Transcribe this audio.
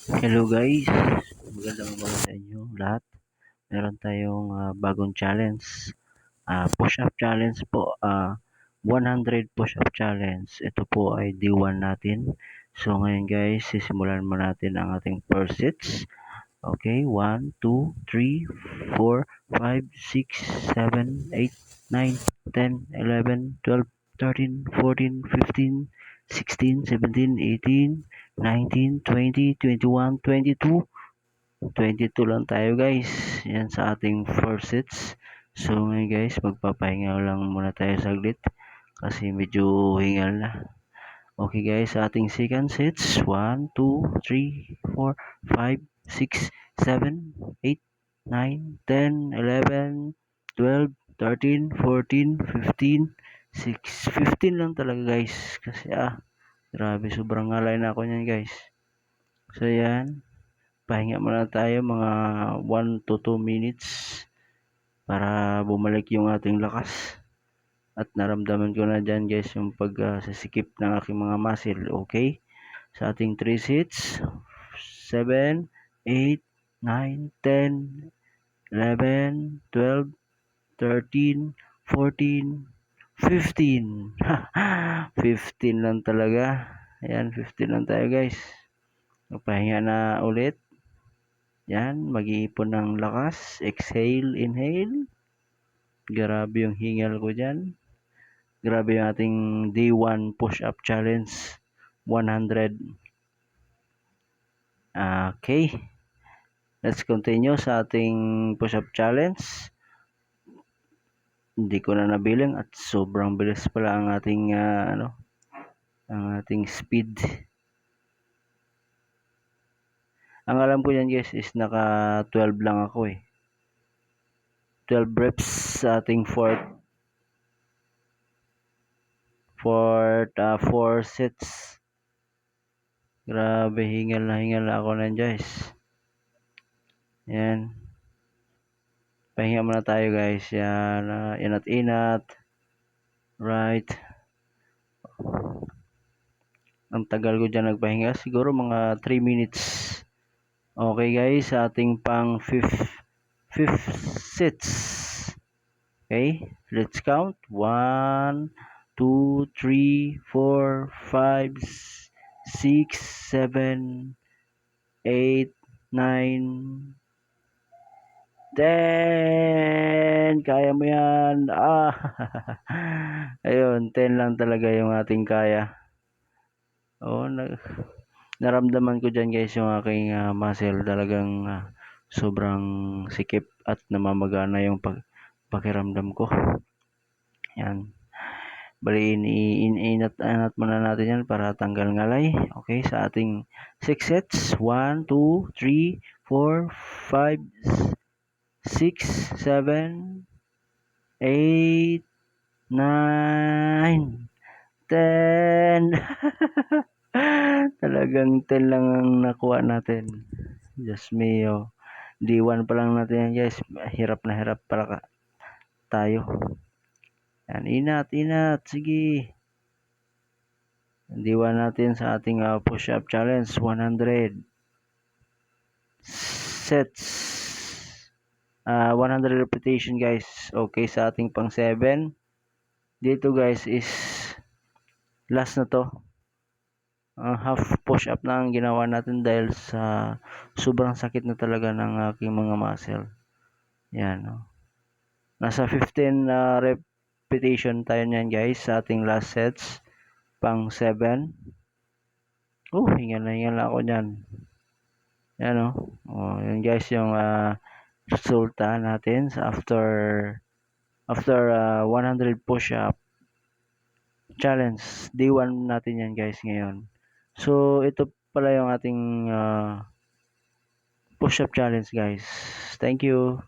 Hello guys, magandang umaga sa inyo lahat. Meron tayong bagong challenge, push-up challenge po, 100 push-up challenge. Ito po ay D1 natin. So ngayon guys, sisimulan mo natin ang ating first sets. Okay, 1, 2, 3, 4, 5, 6, 7, 8, 9, 10, 11, 12, 13, 14, 15, 16, 17, 18, 19, 20, 21, 22. 22 lang tayo guys. Yan sa ating first sets. So ngayon guys, magpapahinga lang muna tayo saglit kasi medyo hingal na. Okay guys, sa ating second sets, 1, 2, 3, 4, 5, 6, 7, 8, 9, 10, 11, 12, 13, 14, 15, 6, 15 lang talaga guys. Kasi grabe, sobrang ngalay na ako niyan guys. So yan, pahinga muna tayo mga 1 to 2 minutes para bumalik yung ating lakas. At naramdaman ko na dyan guys yung pagsasikip ng aking mga muscle. Okay? Sa ating 3 sets, 7, 8, 9, 10, 11, 12, 13, 14, 15. 15 lang talaga. Ayan, 15 lang tayo guys. Magpahinga na ulit. Yan, mag-iipon ng lakas. Exhale, inhale. Grabe yung hingal ko dyan. Grabe yung ating day 1 push-up challenge. 100. Okay. Let's continue sa ating push-up challenge. Hindi ko na nabilang at sobrang bilis pala ang ating ang ating speed. Ang alam ko yan guys is naka 12 lang ako eh. 12 reps sa ating fourth 4 sets. Grabe, hingal na ako nan guys. Yan. Pahinga muna tayo guys. Yan, inat-inat. Right. Ang tagal ko dyan nagpahinga. Siguro mga 3 minutes. Okay guys, sa ating pang fifth sets. Okay, let's count. 1, 2, 3, 4, 5, 6, 7, 8, 9, 10. Kaya mo yan. Ayun, 10 lang talaga yung ating kaya. Naramdaman ko dyan guys yung aking muscle. Talagang sobrang sikip at namamagana yung pakiramdam ko. Yan. Bali, inat muna natin yan para tanggal ngalay. Okay, sa ating 6 sets. 1, 2, 3, 4, 5, 6, 7, 8, 9, 10. Talagang 10 lang ang nakuha natin. Diyos mio. D1 pa lang natin yan guys. Hirap na hirap pala tayo. Yan, inat. Sige. D1 natin sa ating push-up challenge. 100 sets. 100 repetition guys. Okay, sa ating pang 7. Dito guys is last na to. Half push-up na ang ginawa natin dahil sa sobrang sakit na talaga ng aking mga muscle. Yan. Nasa 15 repetition tayo niyan guys sa ating last sets. Pang 7. Hingal na ako niyan. Yan yan guys yung resulta natin sa after 100 push-up challenge. Day 1 natin yan guys ngayon. So, ito pala yung ating push-up challenge guys. Thank you.